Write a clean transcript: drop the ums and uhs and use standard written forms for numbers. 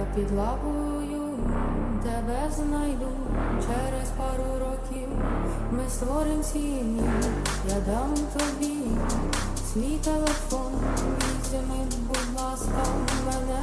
я під лавою тебе знайду. Через пару років ми створим сім'ю. Я дам тобі свій телефон, візьми, будь ласка, мене